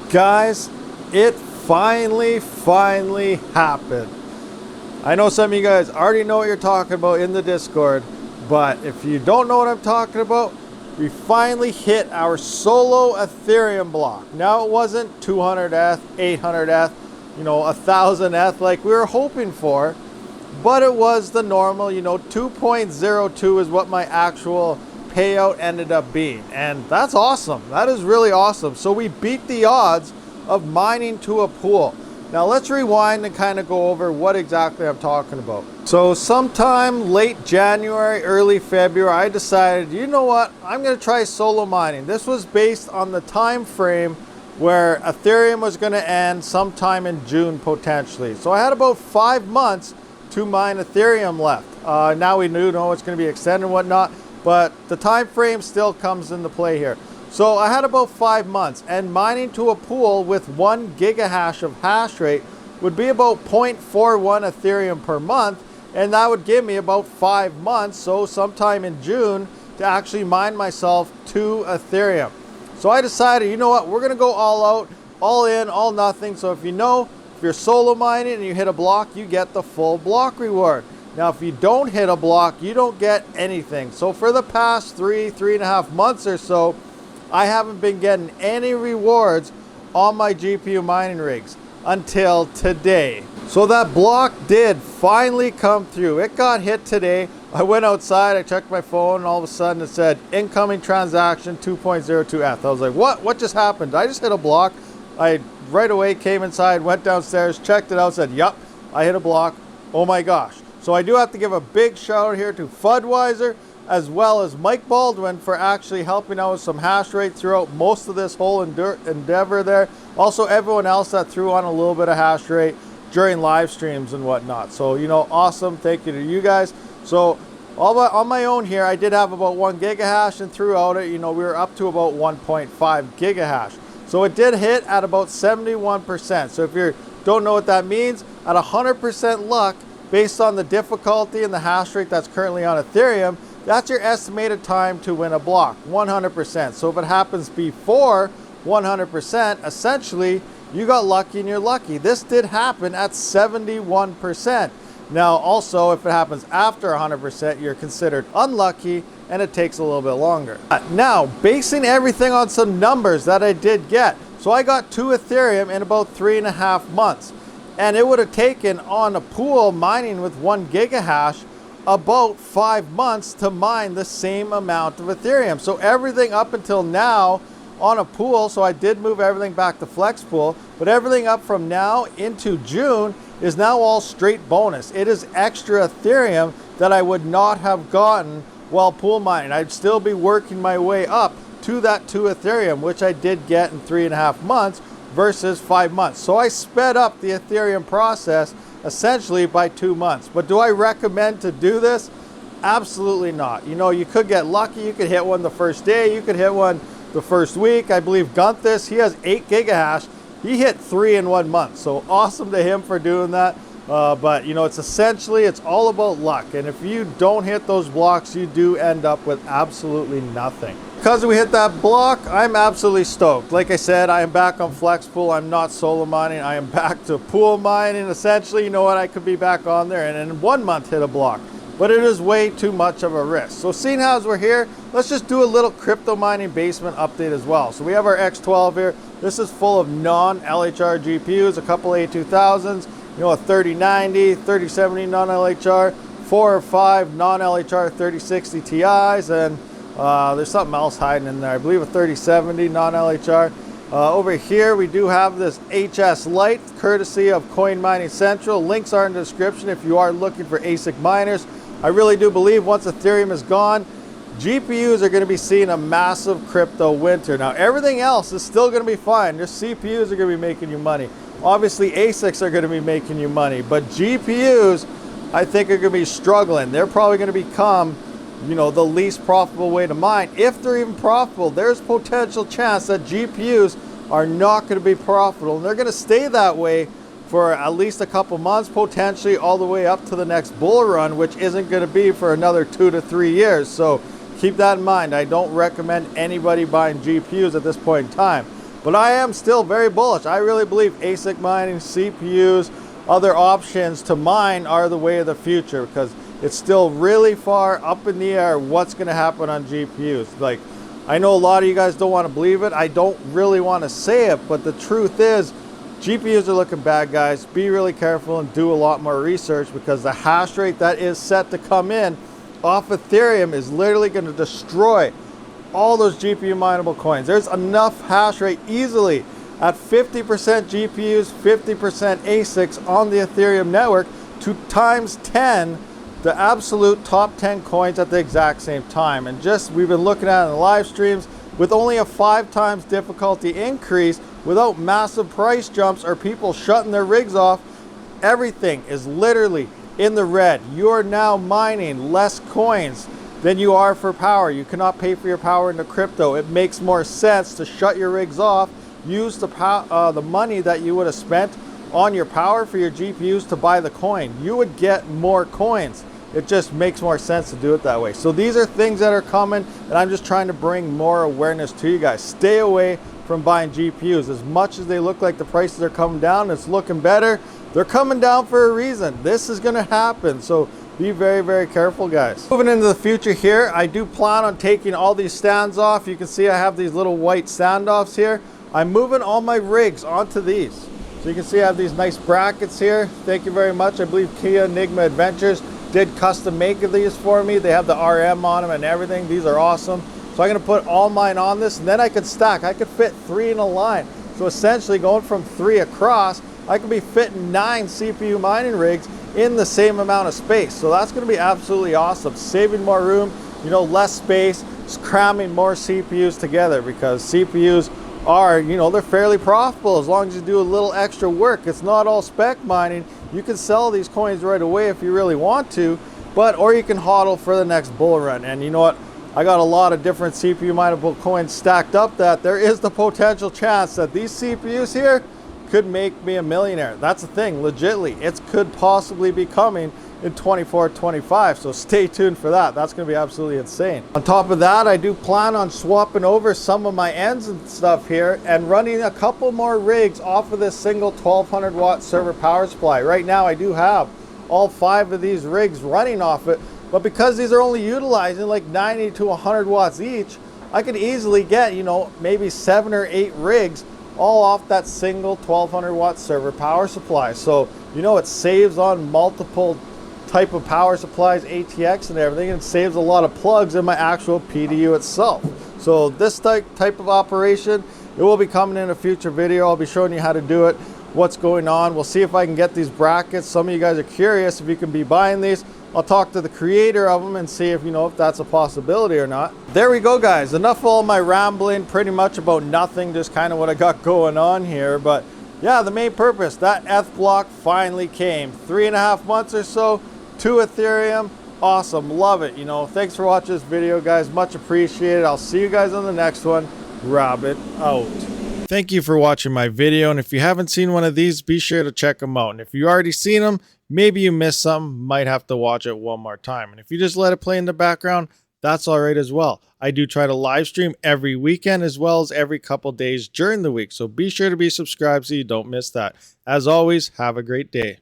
Guys, it finally happened. I know some of you guys already know what you're talking about in the Discord, but if you don't know what I'm talking about, we finally hit our solo Ethereum block. Now it wasn't 200th, 800th, 1000th like we were hoping for, but it was the normal, 2.02 is what my actual payout ended up being, and that's awesome. That is really awesome. So we beat the odds of mining to a pool. Now let's rewind and kind of go over what exactly I'm talking about. So sometime late January, early February, I decided, you know what, I'm going to try solo mining. This was based on the time frame where Ethereum was going to end sometime in June potentially. So I had about 5 months to mine Ethereum left. Now we do know it's going to be extended and whatnot, but the time frame still comes into play here. So I had about 5 months, and mining to a pool with 1 gigahash of hash rate would be about 0.41 Ethereum per month, and that would give me about 5 months, so sometime in June, to actually mine myself 2 Ethereum. So I decided, you know what, we're going to go all out, all in, all nothing. So if you're solo mining and you hit a block, you get the full block reward. Now, if you don't hit a block, you don't get anything. So for the past 3.5 months or so, I haven't been getting any rewards on my GPU mining rigs until today. So that block did finally come through. It got hit today. I went outside, I checked my phone, and all of a sudden it said incoming transaction 2.02F. I was like, what just happened? I just hit a block. I right away came inside, went downstairs, checked it out, said, yup, I hit a block. Oh my gosh. So I do have to give a big shout out here to Fudweiser as well as Mike Baldwin for actually helping out with some hash rate throughout most of this whole endeavor there. Also everyone else that threw on a little bit of hash rate during live streams and whatnot. So, awesome. Thank you to you guys. So on my own here, I did have about 1 gigahash, and throughout it, we were up to about 1.5 gigahash. So it did hit at about 71%. So if you don't know what that means, at 100% luck, based on the difficulty and the hash rate that's currently on Ethereum, that's your estimated time to win a block, 100%. So if it happens before 100%, essentially, you got lucky and you're lucky. This did happen at 71%. Now, also, if it happens after 100%, you're considered unlucky, and it takes a little bit longer. Now, basing everything on some numbers that I did get. So I got 2 Ethereum in about 3.5 months. And it would have taken on a pool mining with 1 gigahash about 5 months to mine the same amount of Ethereum. So everything up until now on a pool, so I did move everything back to Flex Pool, but everything up from now into June is now all straight bonus. It is extra Ethereum that I would not have gotten while pool mining. I'd still be working my way up to that 2 Ethereum, which I did get in 3.5 months versus 5 months. So I sped up the Ethereum process essentially by 2 months. But do I recommend to do this? Absolutely not. You could get lucky. You could hit one the first day. You could hit one the first week. I believe Gunthus, he has 8 gigahash. He hit 3 in 1 month. So awesome to him for doing that. But it's all about luck. And if you don't hit those blocks, you do end up with absolutely nothing. Because we hit that block, I'm absolutely stoked. Like I said, I am back on Flex Pool. I'm not solo mining. I am back to pool mining. Essentially, you know what? I could be back on there and in 1 month hit a block. But it is way too much of a risk. So seeing as we're here, let's just do a little crypto mining basement update as well. So we have our X12 here. This is full of non-LHR GPUs, a couple A2000s, a 3090, 3070 non-LHR, 4 or 5 non-LHR 3060 Ti's, and there's something else hiding in there. I believe a 3070 non-LHR. Over here, we do have this HS Lite, courtesy of Coin Mining Central. Links are in the description if you are looking for ASIC miners. I really do believe once Ethereum is gone, GPUs are going to be seeing a massive crypto winter. Now, everything else is still going to be fine. Just CPUs are going to be making you money. Obviously, ASICs are going to be making you money. But GPUs, I think, are going to be struggling. They're probably going to become, the least profitable way to mine. If they're even profitable, there's potential chance that GPUs are not going to be profitable. And they're going to stay that way for at least a couple months, potentially all the way up to the next bull run, which isn't going to be for another 2 to 3 years. So keep that in mind. I don't recommend anybody buying GPUs at this point in time. But I am still very bullish. I really believe ASIC mining, CPUs, other options to mine are the way of the future, because it's still really far up in the air what's going to happen on GPUs. Like, I know a lot of you guys don't want to believe it. I don't really want to say it, but the truth is GPUs are looking bad, guys. Be really careful and do a lot more research, because the hash rate that is set to come in off Ethereum is literally going to destroy all those GPU mineable coins. There's enough hash rate easily at 50% GPUs, 50% ASICs on the Ethereum network to times 10 the absolute top 10 coins at the exact same time. And just, we've been looking at it in the live streams, with only a 5 times difficulty increase, without massive price jumps or people shutting their rigs off, everything is literally in the red. You are now mining less coins than you are for power. You cannot pay for your power into crypto. It makes more sense to shut your rigs off, use the money that you would have spent on your power for your GPUs to buy the coin. You would get more coins. It just makes more sense to do it that way. So these are things that are coming, and I'm just trying to bring more awareness to you guys. Stay away from buying GPUs. As much as they look like the prices are coming down, it's looking better, they're coming down for a reason. This is going to happen. So be very, very careful, guys. Moving into the future here, I do plan on taking all these stands off. You can see I have these little white standoffs here. I'm moving all my rigs onto these. So you can see I have these nice brackets here. Thank you very much. I believe Kia Enigma Adventures did custom make these for me. They have the RM on them and everything. These are awesome. So I'm going to put all mine on this, and then I could stack. I could fit 3 in a line. So essentially going from 3 across, I could be fitting 9 CPU mining rigs in the same amount of space. So that's going to be absolutely awesome. Saving more room, you know, less space, just cramming more CPUs together, because CPUs are, you know, they're fairly profitable as long as you do a little extra work. It's not all spec mining. You can sell these coins right away if you really want to, or you can hodl for the next bull run. And you know what? I got a lot of different CPU mineable coins stacked up that there is the potential chance that these CPUs here could make me a millionaire. That's the thing, legitly. It could possibly be coming in 24, 25. So stay tuned for that. That's going to be absolutely insane. On top of that, I do plan on swapping over some of my ends and stuff here and running a couple more rigs off of this single 1200 watt server power supply. Right now, I do have all 5 of these rigs running off it, but because these are only utilizing like 90 to 100 watts each, I could easily get, you know, maybe 7 or 8 rigs all off that single 1200 watt server power supply. So, you know, it saves on multiple type of power supplies, ATX and everything, and saves a lot of plugs in my actual PDU itself. So this type of operation, it will be coming in a future video. I'll be showing you how to do it, what's going on. We'll see if I can get these brackets. Some of you guys are curious if you can be buying these. I'll talk to the creator of them and see if, you know, if that's a possibility or not. There we go, guys. Enough of all my rambling, pretty much about nothing, just kind of what I got going on here. But yeah, the main purpose, that ETH block finally came. 3.5 months or so to Ethereum. Awesome, love it. You know, thanks for watching this video, guys. Much appreciated. I'll see you guys on the next one. Rabid out. Thank you for watching my video, and if you haven't seen one of these, be sure to check them out. And if you already seen them, maybe you missed something, might have to watch it one more time. And if you just let it play in the background, that's all right as well. I do try to live stream every weekend as well as every couple days during the week, so be sure to be subscribed so you don't miss that. As always, have a great day.